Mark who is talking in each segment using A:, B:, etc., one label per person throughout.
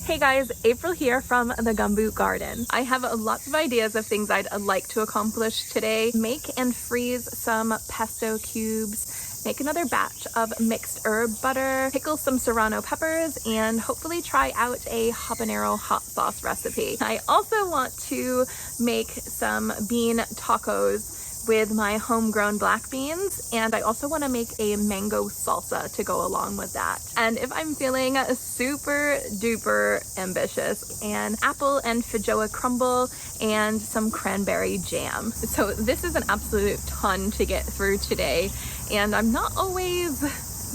A: Hey guys, April here from the Gumboot garden. I have lots of ideas of things I'd like to accomplish today. Make and freeze some pesto cubes, make another batch of mixed herb butter, pickle some serrano peppers, and hopefully try out a habanero hot sauce recipe. I also want to make some bean tacos with my homegrown black beans, and I also want to make a mango salsa to go along with that. And if I'm feeling super duper ambitious, an apple and feijoa crumble and some cranberry jam. So this is an absolute ton to get through today, and I'm not always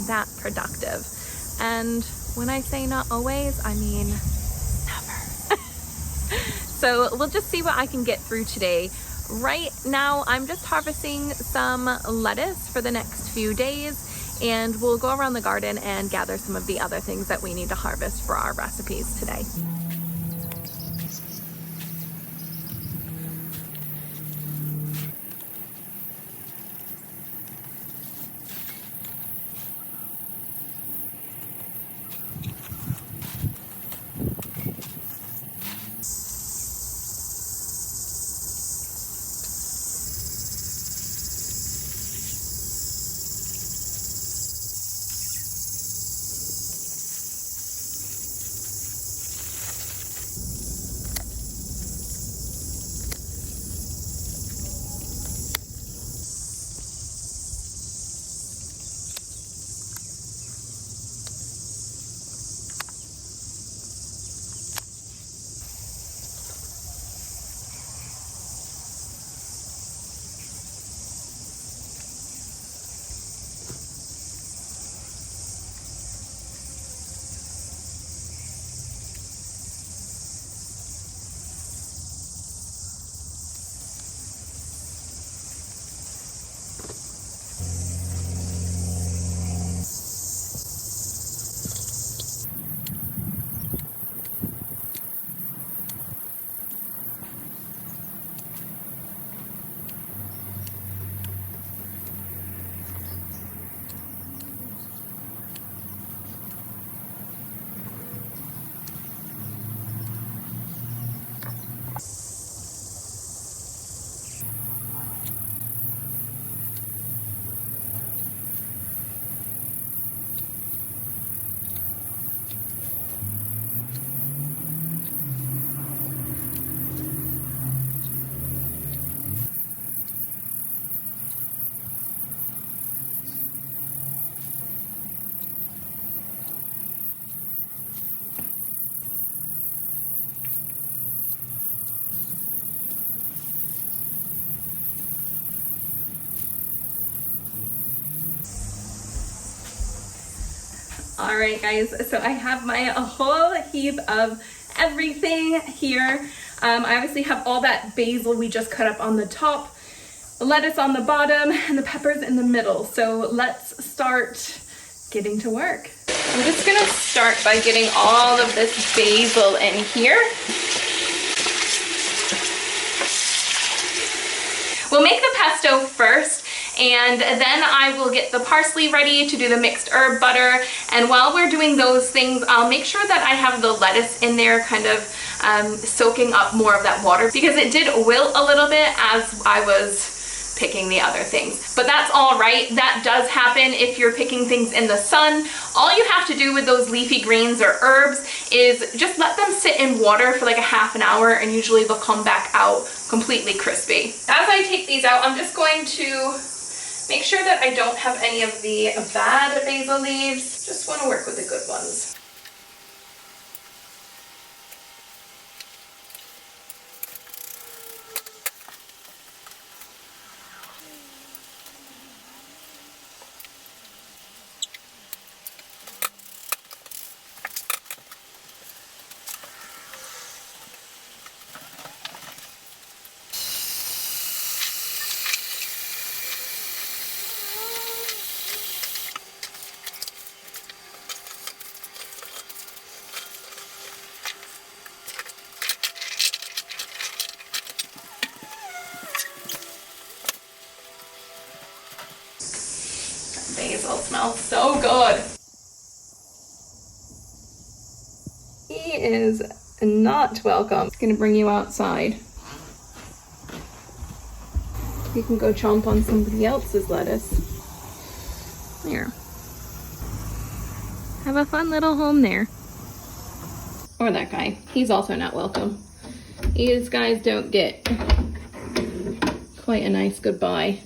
A: that productive. And when I say not always, I mean never. So we'll just see what I can get through today. Right now, I'm just harvesting some lettuce for the next few days, and we'll go around the garden and gather some of the other things that we need to harvest for our recipes today. All right, guys, so I have my whole heap of everything here. I obviously have all that basil we just cut up on the top, the lettuce on the bottom, and the peppers in the middle. So let's start getting to work. I'm just gonna start by getting all of this basil in here. We'll make the pesto first, and then I will get the parsley ready to do the mixed herb butter. And while we're doing those things, I'll make sure that I have the lettuce in there kind of soaking up more of that water, because it did wilt a little bit as I was picking the other things. But that's all right. That does happen if you're picking things in the sun. All you have to do with those leafy greens or herbs is just let them sit in water for like a half an hour, and usually they'll come back out completely crispy. As I take these out, I'm just going to make sure that I don't have any of the bad basil leaves. Just want to work with the good ones. Basil smells so good. He is not welcome. It's gonna bring you outside. You can go chomp on somebody else's lettuce. There. Have a fun little home there. Or that guy. He's also not welcome. These guys don't get quite a nice goodbye.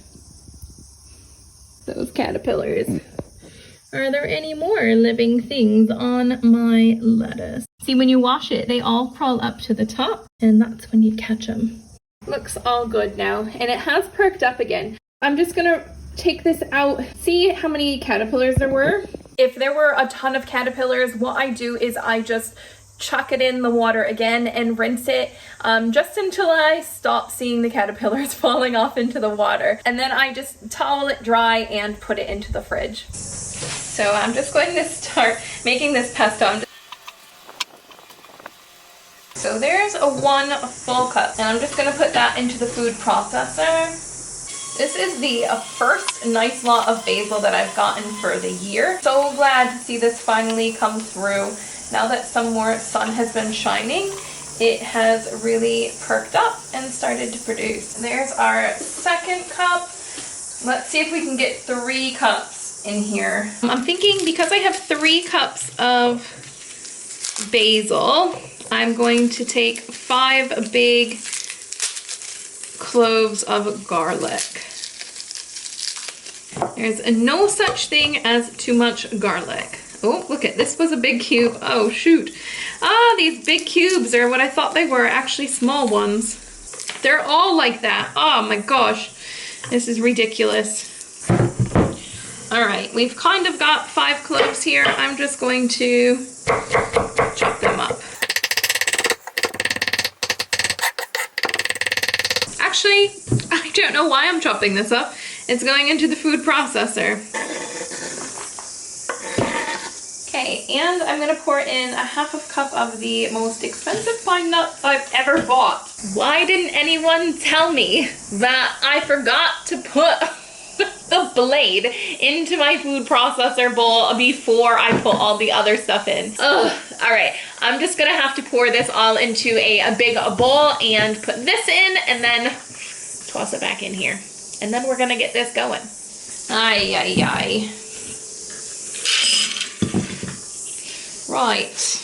A: Those caterpillars. Are there any more living things on my lettuce? See, when you wash it, they all crawl up to the top, and that's when you catch them. Looks all good now, and it has perked up again. I'm just gonna take this out, see how many caterpillars there were. If there were a ton of caterpillars, what I do is I just chuck it in the water again and rinse it just until I stop seeing the caterpillars falling off into the water. And then I just towel it dry and put it into the fridge. So I'm just going to start making this pesto. So there's a 1 full cup, and I'm just gonna put that into the food processor. This is the first nice lot of basil that I've gotten for the year. So glad to see this finally come through. Now that some more sun has been shining, it has really perked up and started to produce. There's our 2nd cup. Let's see if we can get 3 cups in here. I'm thinking because I have 3 cups of basil, I'm going to take 5 big cloves of garlic. There's no such thing as too much garlic. Oh, look at this was a big cube. Oh, shoot. Ah, these big cubes are what I thought they were, actually small ones. They're all like that. Oh my gosh. This is ridiculous. All right, we've kind of got 5 cloves here. I'm just going to chop them up. Actually, I don't know why I'm chopping this up. It's going into the food processor. Okay, and I'm gonna pour in a 1/2 cup of the most expensive pine nuts I've ever bought. Why didn't anyone tell me that I forgot to put the blade into my food processor bowl before I put all the other stuff in? Ugh. All right, I'm just gonna have to pour this all into a big bowl and put this in and then toss it back in here. And then we're gonna get this going. Ay, ay, ay. Right.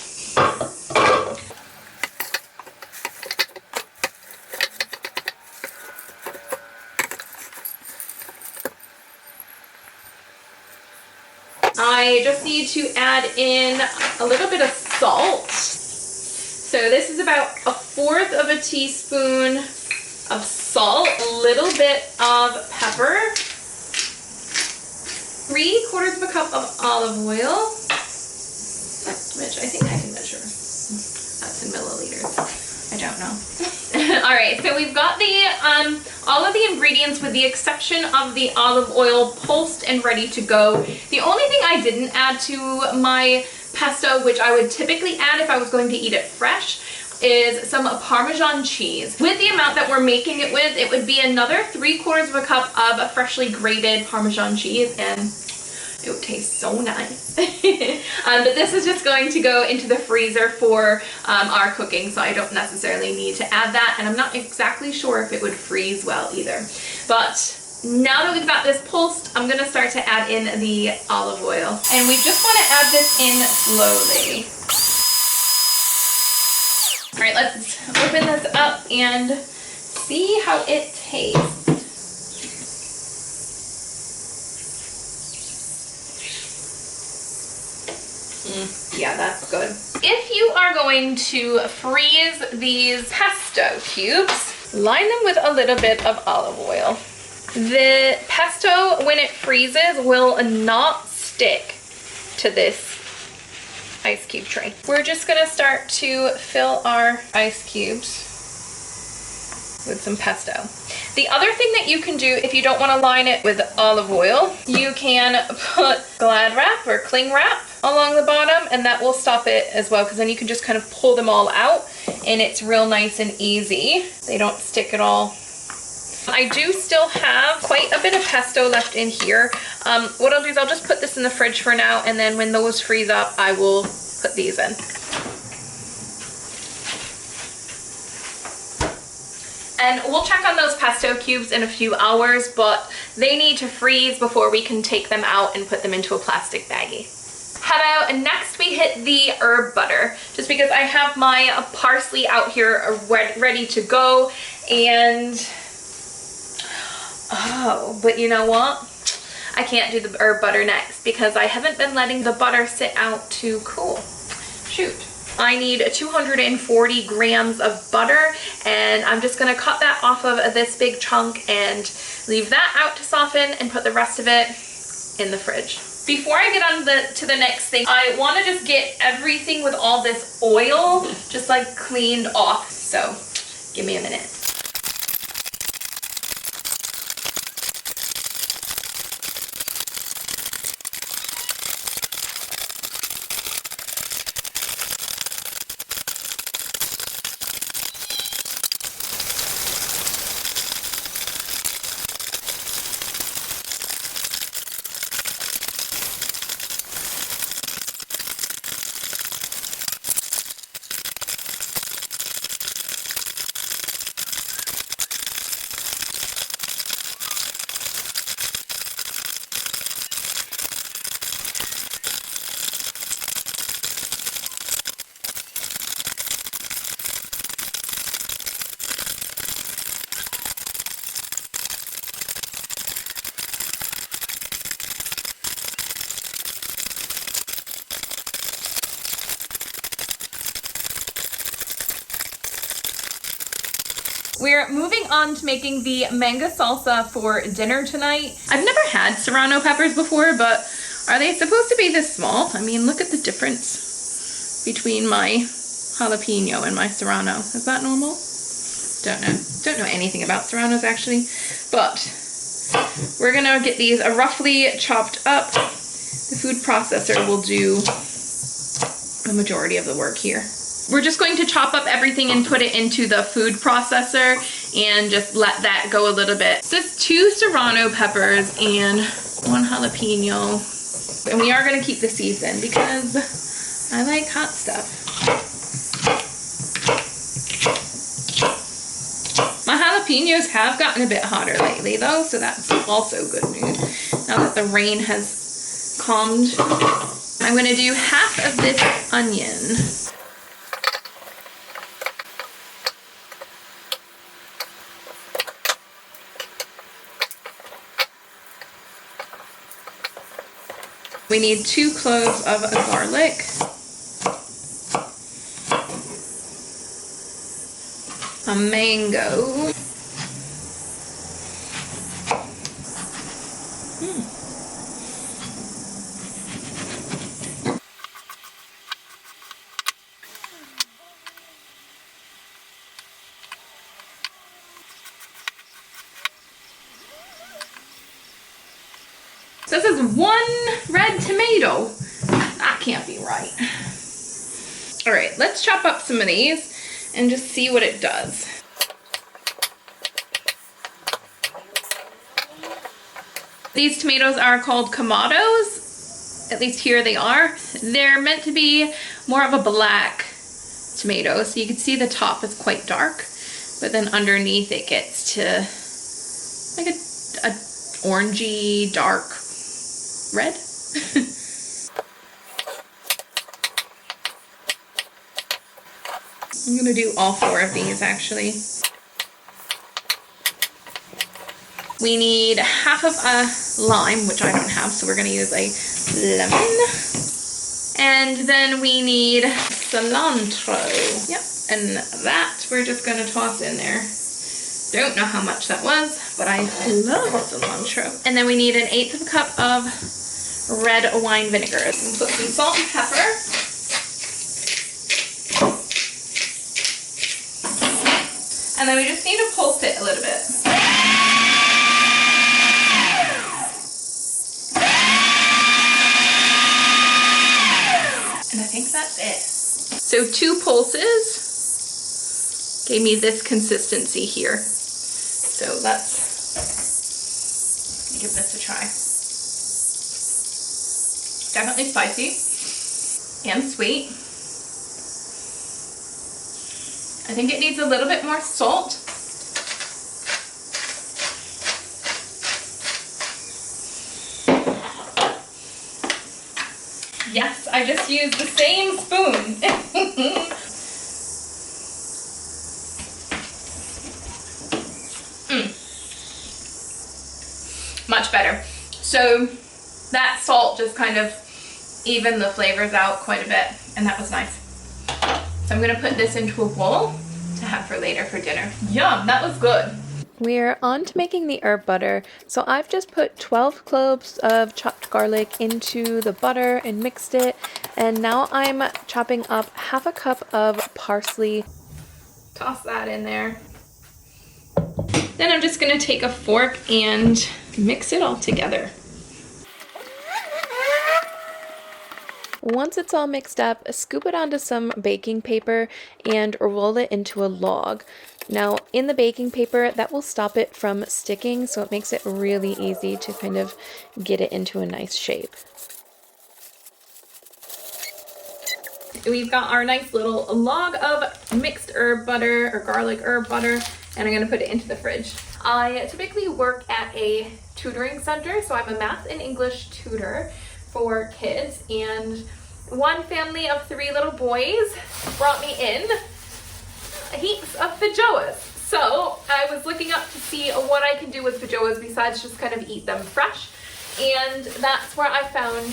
A: I just need to add in a little bit of salt. So this is about 1/4 of a teaspoon of salt, a little bit of pepper, 3/4 of a cup of olive oil, which I think I can measure. That's in milliliters. I don't know. All right, so we've got the all of the ingredients with the exception of the olive oil pulsed and ready to go. The only thing I didn't add to my pesto, which I would typically add if I was going to eat it fresh, is some Parmesan cheese. With the amount that we're making it with, it would be another 3/4 of a cup of freshly grated Parmesan cheese, and it would taste so nice. But this is just going to go into the freezer for our cooking, so I don't necessarily need to add that, and I'm not exactly sure if it would freeze well either. But now that we've got this pulsed, I'm gonna start to add in the olive oil. And we just wanna add this in slowly. All right, let's open this up and see how it tastes. Yeah, that's good. If you are going to freeze these pesto cubes, line them with a little bit of olive oil. The pesto, when it freezes, will not stick to this ice cube tray. We're just gonna start to fill our ice cubes with some pesto. The other thing that you can do if you don't want to line it with olive oil, you can put Glad wrap or cling wrap along the bottom, and that will stop it as well, because then you can just kind of pull them all out and it's real nice and easy. They don't stick at all. I do still have quite a bit of pesto left in here. What I'll do is I'll just put this in the fridge for now, and then when those freeze up, I will put these in. then we'll check on those pesto cubes in a few hours, but they need to freeze before we can take them out and put them into a plastic baggie. How about next we hit the herb butter, just because I have my parsley out here ready to go. And oh, but you know what? I can't do the herb butter next because I haven't been letting the butter sit out to cool. Shoot. I need 240 grams of butter, and I'm just gonna cut that off of this big chunk and leave that out to soften and put the rest of it in the fridge. Before I get on to the next thing, I want to just get everything with all this oil just like cleaned off. So give me a minute. We're moving on to making the mango salsa for dinner tonight. I've never had serrano peppers before, but are they supposed to be this small? I mean, look at the difference between my jalapeno and my serrano. Is that normal? Don't know. Don't know anything about serranos actually, but we're gonna get these roughly chopped up. The food processor will do the majority of the work here. We're just going to chop up everything and put it into the food processor and just let that go a little bit. This is 2 serrano peppers and 1 jalapeno. And we are gonna keep the seeds in because I like hot stuff. My jalapenos have gotten a bit hotter lately though, so that's also good news. Now that the rain has calmed, I'm gonna do half of this onion. We need 2 cloves of garlic. A mango. This is 1 red tomato. That can't be right. All right, let's chop up some of these and just see what it does. These tomatoes are called Kamados. At least here they are. They're meant to be more of a black tomato, so you can see the top is quite dark, but then underneath it gets to like a orangey dark red. I'm gonna do all 4 of these actually. We need half of a lime, which I don't have, so we're gonna use a lemon. And then we need cilantro. Yep, and that we're just gonna toss in there. Don't know how much that was, but I love cilantro. And then we need 1/8 cup of red wine vinegar. And put some salt and pepper. And then we just need to pulse it a little bit. And I think that's it. So 2 pulses gave me this consistency here. So let's give this a try. Definitely spicy and sweet. I think it needs a little bit more salt. Yes, I just used the same spoon. Much better. So that salt just kind of evened the flavors out quite a bit, and that was nice. So I'm gonna put this into a bowl to have for later for dinner. Yum, that was good. We're on to making the herb butter. So I've just put 12 cloves of chopped garlic into the butter and mixed it. And now I'm chopping up half a cup of parsley. Toss that in there. Then I'm just gonna take a fork and mix it all together. Once it's all mixed up, scoop it onto some baking paper and roll it into a log. Now, in the baking paper, that will stop it from sticking, so it makes it really easy to kind of get it into a nice shape. We've got our nice little log of mixed herb butter or garlic herb butter, and I'm gonna put it into the fridge. I typically work at a tutoring center, so I'm a math and English tutor for kids, and one family of 3 little boys brought me in heaps of feijoas. So I was looking up to see what I can do with feijoas besides just kind of eat them fresh, and that's where I found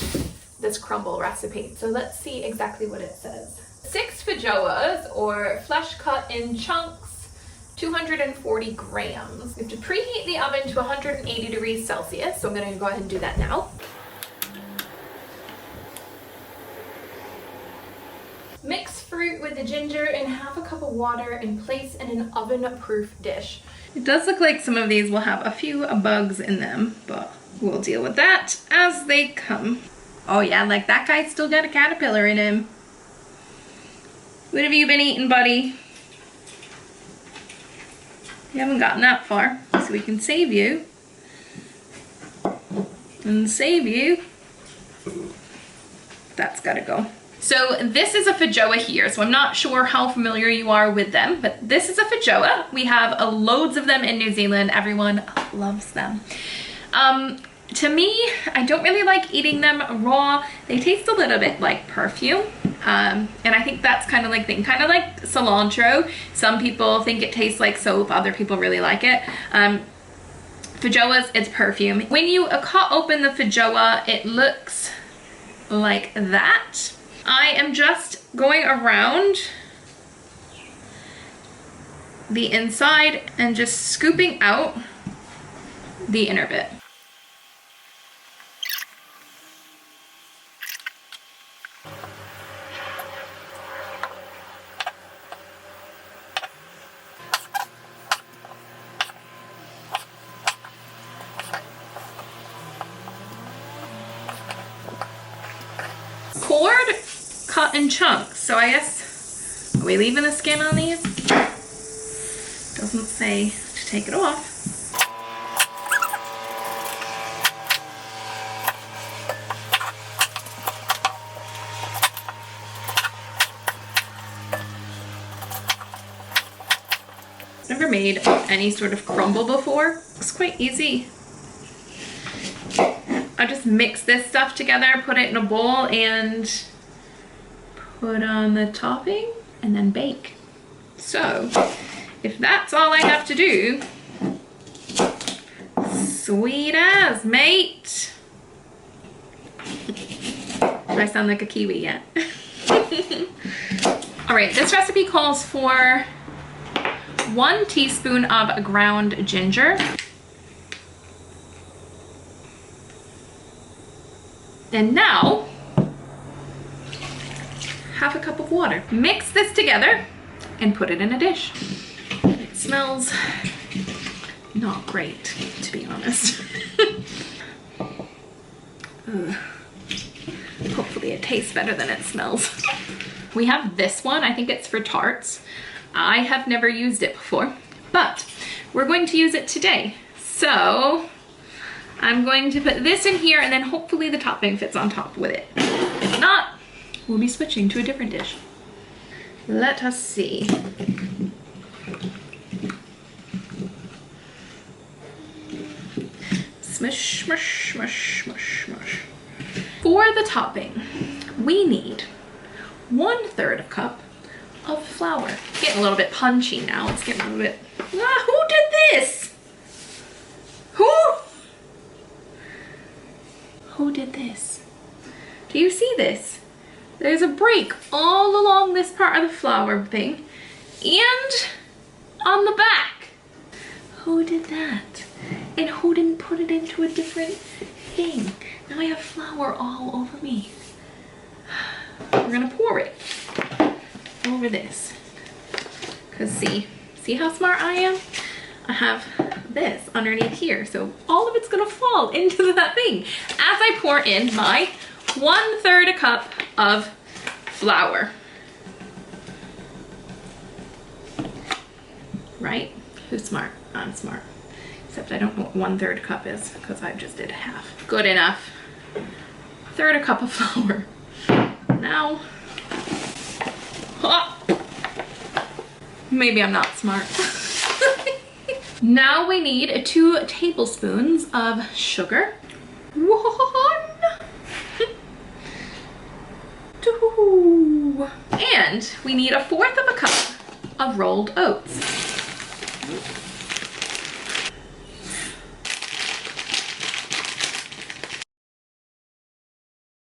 A: this crumble recipe. So let's see exactly what it says. 6 feijoas, or flesh cut in chunks, 240 grams. We have to preheat the oven to 180 degrees Celsius, so I'm going to go ahead and do that now. Mix fruit with the ginger and half a cup of water and place in an oven-proof dish. It does look like some of these will have a few bugs in them, but we'll deal with that as they come. Oh yeah, like that guy's still got a caterpillar in him. What have you been eating, buddy? You haven't gotten that far, so we can save you. And save you. That's gotta go. So this is a feijoa here, so I'm not sure how familiar you are with them, but this is a feijoa. We have loads of them in New Zealand. Everyone loves them. To me, I don't really like eating them raw. They taste a little bit like perfume, and I think that's kind of like cilantro. Some people think it tastes like soap, other people really like it. Feijoas, it's perfume. When you cut open the feijoa, it looks like that. I am just going around the inside and just scooping out the inner bit. Cord cut in chunks, so I guess, are we leaving the skin on these? Doesn't say to take it off. Never made any sort of crumble before. It's quite easy. I just mix this stuff together, put it in a bowl, and put on the topping, and then bake. So, if that's all I have to do, sweet as, mate. Do I sound like a Kiwi yet? All right, this recipe calls for 1 teaspoon of ground ginger. And now, half a cup of water. Mix this together and put it in a dish. It smells not great, to be honest. Hopefully it tastes better than it smells. We have this one, I think it's for tarts. I have never used it before, but we're going to use it today. So I'm going to put this in here, and then hopefully the topping fits on top with it. If not, we'll be switching to a different dish. Let us see. Smush, smush, smush, smush, smush. For the topping, we need 1/3 cup of flour. It's getting a little bit punchy now. It's getting a little bit, who did this? Who did this? Do you see this? There's a break all along this part of the flour thing and on the back. Who did that? And who didn't put it into a different thing? Now I have flour all over me. We're gonna pour it over this. Cause see how smart I am? I have this underneath here. So all of it's gonna fall into that thing as I pour in my 1/3 cup of flour. Right? Who's smart? I'm smart. Except I don't know what 1/3 cup is because I just did half. Good enough. 1/3 cup of flour. Now, maybe I'm not smart. Now we need 2 tablespoons of sugar. 1, 2, and we need 1/4 of a cup of rolled oats.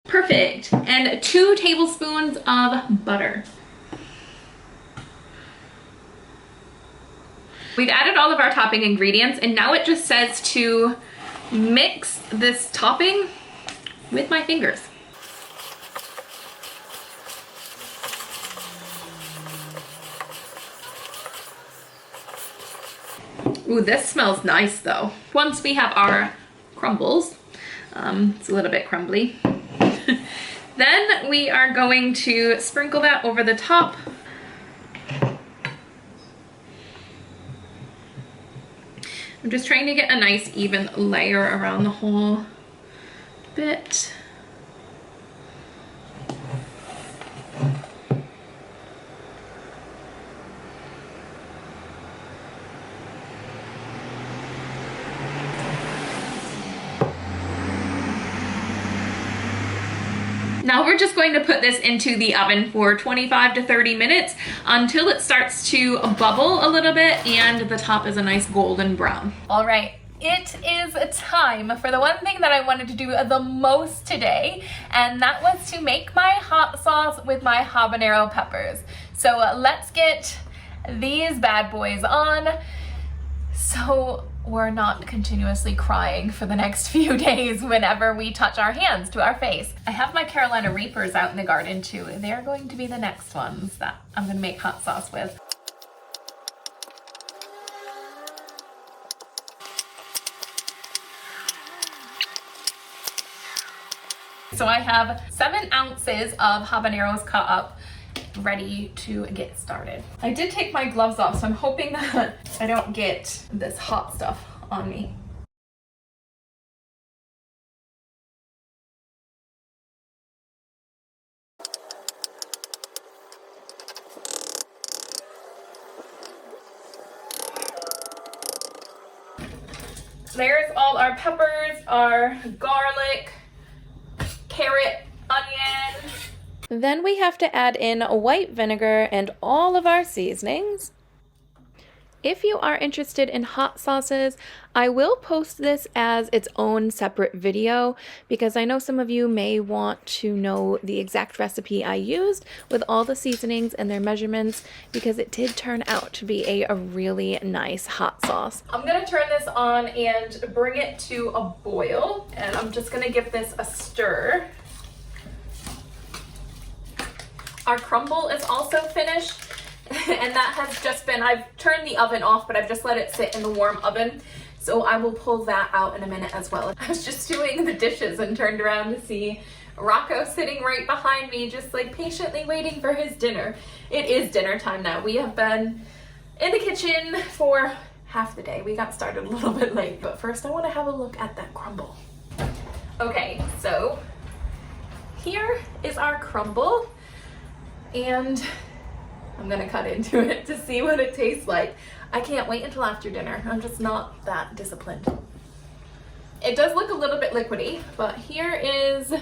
A: Perfect. And 2 tablespoons of butter. We've added all of our topping ingredients and now it just says to mix this topping with my fingers. Ooh, this smells nice though. Once we have our crumbles, it's a little bit crumbly, then we are going to sprinkle that over the top. I'm just trying to get a nice even layer around the whole bit. Now we're just going to put this into the oven for 25 to 30 minutes until it starts to bubble a little bit and the top is a nice golden brown. All right, it is time for the one thing that I wanted to do the most today, and that was to make my hot sauce with my habanero peppers. So let's get these bad boys on so we're not continuously crying for the next few days whenever we touch our hands to our face. I have my Carolina Reapers out in the garden too. They're going to be the next ones that I'm gonna make hot sauce with. So I have 7 ounces of habaneros cut up, ready to get started. I did take my gloves off, so I'm hoping that I don't get this hot stuff on me. There's all our peppers, our garlic, carrot, onion. Then we have to add in white vinegar and all of our seasonings. If you are interested in hot sauces, I will post this as its own separate video because I know some of you may want to know the exact recipe I used with all the seasonings and their measurements because it did turn out to be a really nice hot sauce. I'm gonna turn this on and bring it to a boil, and I'm just gonna give this a stir. Our crumble is also finished, and that has just been, I've turned the oven off, but I've just let it sit in the warm oven. So I will pull that out in a minute as well. I was just doing the dishes and turned around to see Rocco sitting right behind me, just like patiently waiting for his dinner. It is dinner time now. We have been in the kitchen for half the day. We got started a little bit late, but first I want to have a look at that crumble. Okay, so here is our crumble. And I'm gonna cut into it to see what it tastes like. I can't wait until after dinner. I'm just not that disciplined. It does look a little bit liquidy, but here is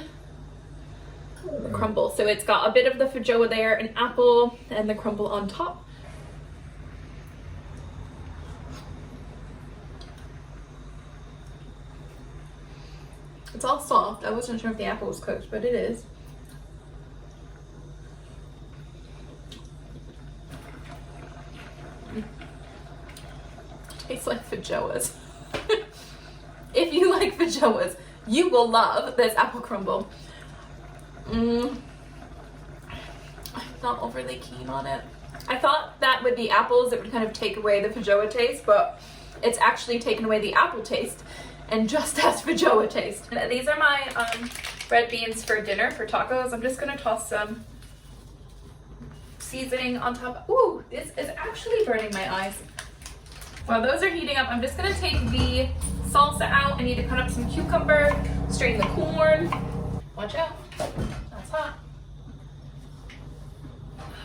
A: the crumble. So it's got a bit of the feijoa there, an apple, and the crumble on top. It's all soft. I wasn't sure if the apple was cooked, but it is. Tastes like feijoas. If you like feijoas, you will love this apple crumble. I'm not overly keen on it. I thought that with the apples it would kind of take away the feijoa taste, but it's actually taken away the apple taste and just has feijoa taste. And these are my red beans for dinner, for tacos. I'm just gonna toss some seasoning on top. Ooh, this is actually burning my eyes. While those are heating up, I'm just gonna take the salsa out. I need to cut up some cucumber, strain the corn. Watch out, that's hot.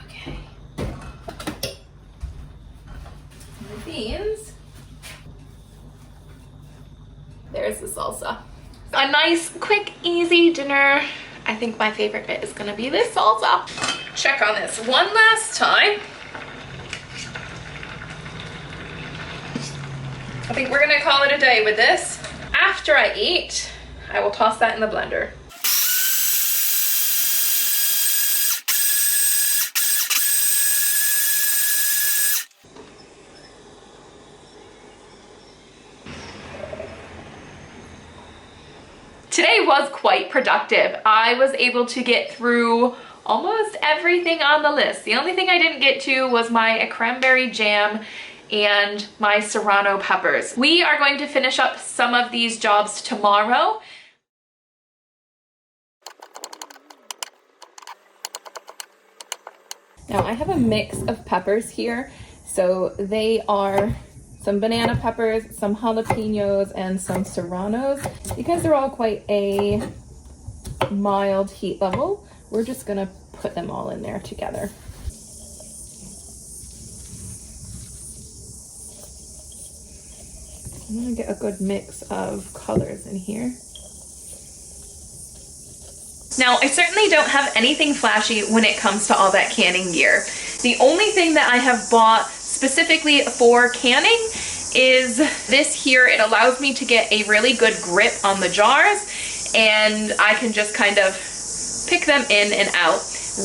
A: Okay. And the beans. There's the salsa. A nice, quick, easy dinner. I think my favorite bit is gonna be this salsa. Check on this one last time. I think we're gonna call it a day with this. After I eat, I will toss that in the blender. Today was quite productive. I was able to get through almost everything on the list. The only thing I didn't get to was my cranberry jam and my serrano peppers. We are going to finish up some of these jobs tomorrow. Now I have a mix of peppers here. So they are some banana peppers, some jalapenos, and some serranos. Because they're all quite a mild heat level, we're just gonna put them all in there together. I'm gonna get a good mix of colors in here. Now, I certainly don't have anything flashy when it comes to all that canning gear. The only thing that I have bought specifically for canning is this here. It allows me to get a really good grip on the jars, and I can just kind of pick them in and out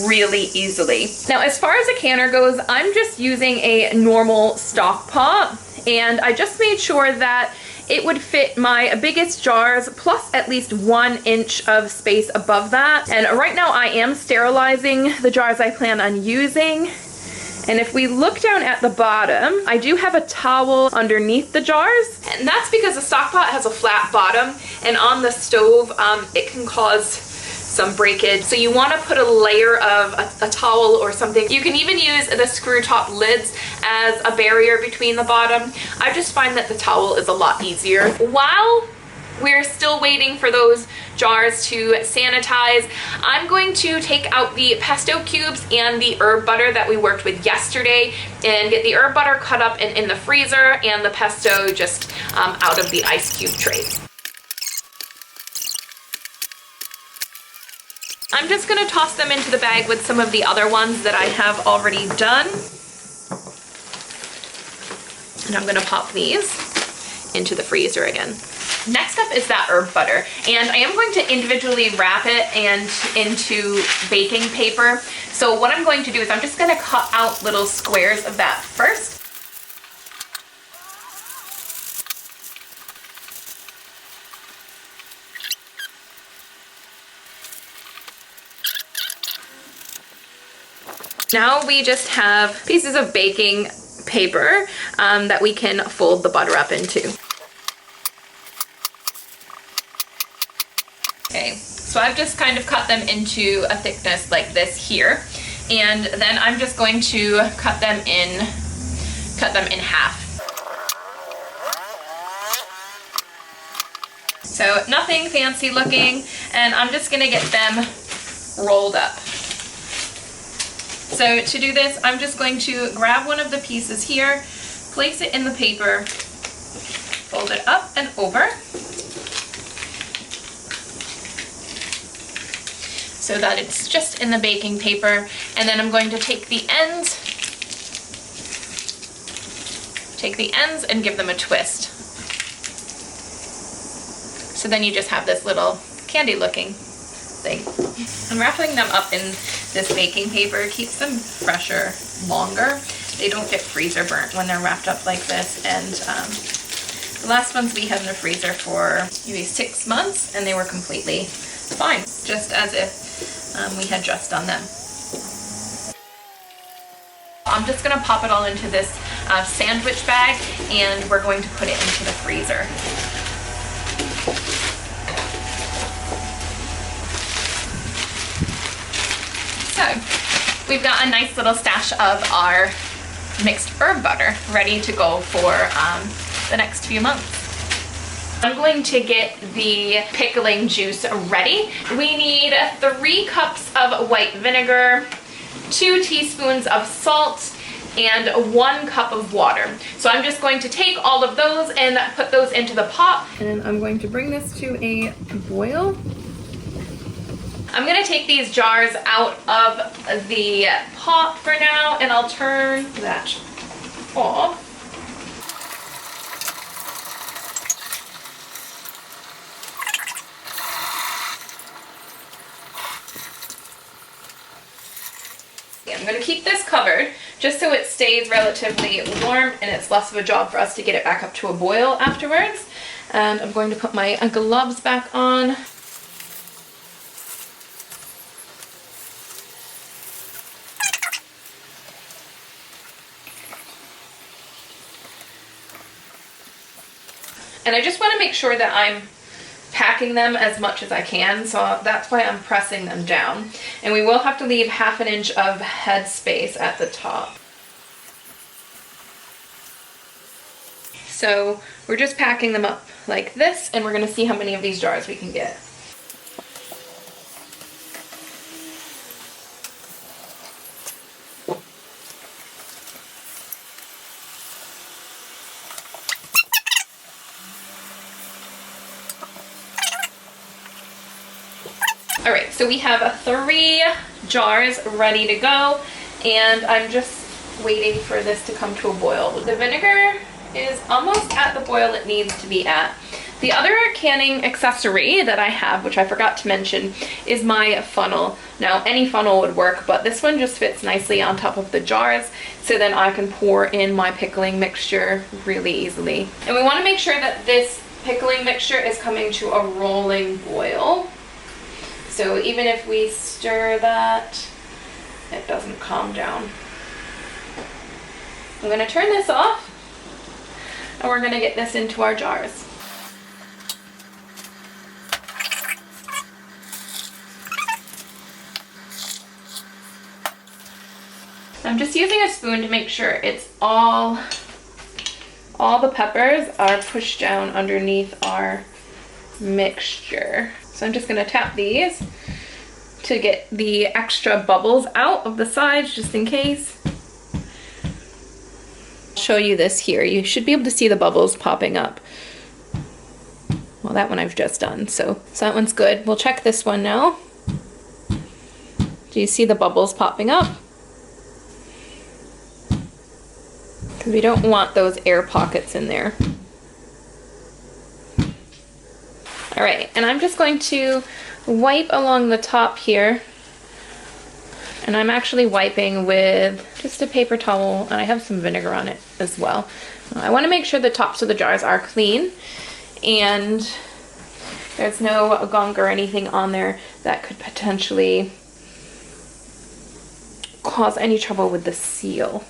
A: really easily. Now, as far as a canner goes, I'm just using a normal stock pot, and I just made sure that it would fit my biggest jars plus at least 1 inch of space above that. And right now I am sterilizing the jars I plan on using. And if we look down at the bottom, I do have a towel underneath the jars. And that's because the stock pot has a flat bottom, and on the stove, it can cause some breakage. So you want to put a layer of a towel or something. You can even use the screw top lids as a barrier between the bottom. I just find that the towel is a lot easier. While we're still waiting for those jars to sanitize, I'm going to take out the pesto cubes and the herb butter that we worked with yesterday and get the herb butter cut up in the freezer and the pesto just out of the ice cube trays. I'm just gonna toss them into the bag with some of the other ones that I have already done. And I'm gonna pop these into the freezer again. Next up is that herb butter, and I am going to individually wrap it and into baking paper. So what I'm going to do is I'm just gonna cut out little squares of that first. Now we just have pieces of baking paper that we can fold the butter up into. Okay, so I've just kind of cut them into a thickness like this here, and then I'm just going to cut them in half. So nothing fancy looking, and I'm just gonna get them rolled up. So to do this, I'm just going to grab one of the pieces here, place it in the paper, fold it up and over. so that it's just in the baking paper. And then I'm going to take the ends and give them a twist. So then you just have this little candy looking thing. I'm wrapping them up in this baking paper. It keeps them fresher longer. They don't get freezer burnt when they're wrapped up like this. And the last ones we had in the freezer for maybe 6 months, and they were completely fine, just as if we had just done them. I'm just gonna pop it all into this sandwich bag, and we're going to put it into the freezer. So we've got a nice little stash of our mixed herb butter ready to go for the next few months. I'm going to get the pickling juice ready. We need 3 cups of white vinegar, 2 teaspoons of salt, and 1 cup of water. So I'm just going to take all of those and put those into the pot. And I'm going to bring this to a boil. I'm gonna take these jars out of the pot for now, and I'll turn that off. I'm gonna keep this covered just so it stays relatively warm and it's less of a job for us to get it back up to a boil afterwards. And I'm going to put my gloves back on. And I just want to make sure that I'm packing them as much as I can, so that's why I'm pressing them down. And we will have to leave 1/2 inch of head space at the top. So we're just packing them up like this, and we're going to see how many of these jars we can get. All right, so we have 3 jars ready to go, and I'm just waiting for this to come to a boil. The vinegar is almost at the boil it needs to be at. The other canning accessory that I have, which I forgot to mention, is my funnel. Now, any funnel would work, but this one just fits nicely on top of the jars, so then I can pour in my pickling mixture really easily. And we want to make sure that this pickling mixture is coming to a rolling boil. So even if we stir that, it doesn't calm down. I'm going to turn this off, and we're going to get this into our jars. I'm just using a spoon to make sure it's all the peppers are pushed down underneath our mixture. So I'm just going to tap these to get the extra bubbles out of the sides, just in case. I'll show you this here. You should be able to see the bubbles popping up. Well, that one I've just done, so that one's good. We'll check this one now. Do you see the bubbles popping up? Because we don't want those air pockets in there. All right, and I'm just going to wipe along the top here. And I'm actually wiping with just a paper towel, and I have some vinegar on it as well. I want to make sure the tops of the jars are clean and there's no gunk or anything on there that could potentially cause any trouble with the seal.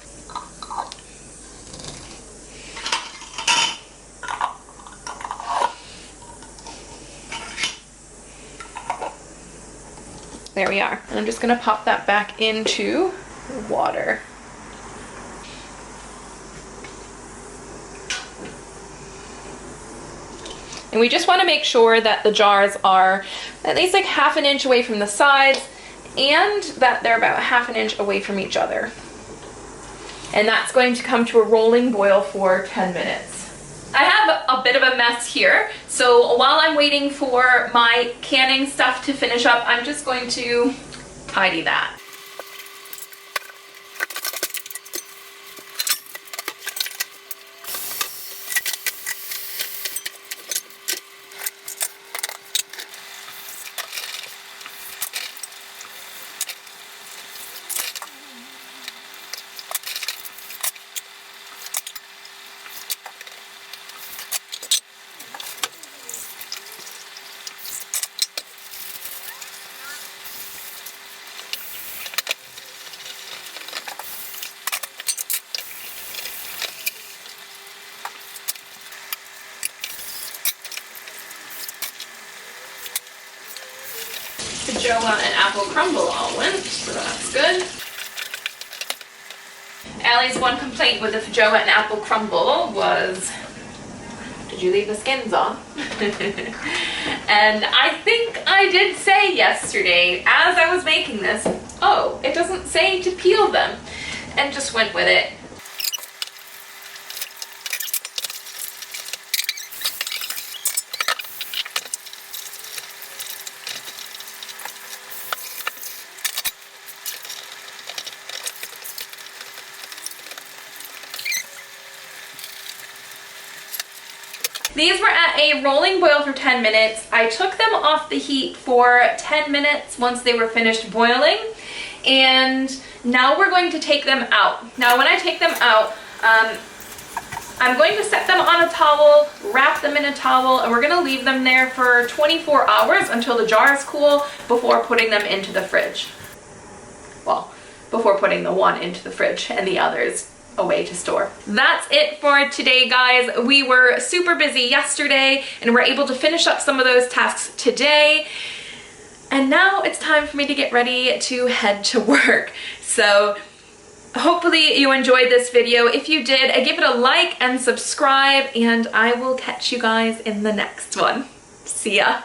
A: There we are. And I'm just going to pop that back into water. And we just want to make sure that the jars are at least like 1/2 inch away from the sides, and that they're about 1/2 inch away from each other. And that's going to come to a rolling boil for 10 minutes. I have a bit of a mess here, so while I'm waiting for my canning stuff to finish up, I'm just going to tidy that. Feijoa and apple crumble all went, so that's good. Allie's one complaint with the Feijoa and apple crumble was, did you leave the skins on? And I think I did say yesterday, as I was making this, oh, it doesn't say to peel them, and just went with it. These were at a rolling boil for 10 minutes. I took them off the heat for 10 minutes once they were finished boiling, and now we're going to take them out. Now when I take them out, I'm going to set them on a towel, wrap them in a towel, and we're going to leave them there for 24 hours until the jar is cool before putting them into the fridge. Well, before putting the one into the fridge and the others away to store. That's it for today, guys. We were super busy yesterday and we're able to finish up some of those tasks today. And now it's time for me to get ready to head to work. So hopefully you enjoyed this video. If you did, give it a like and subscribe, and I will catch you guys in the next one. See ya.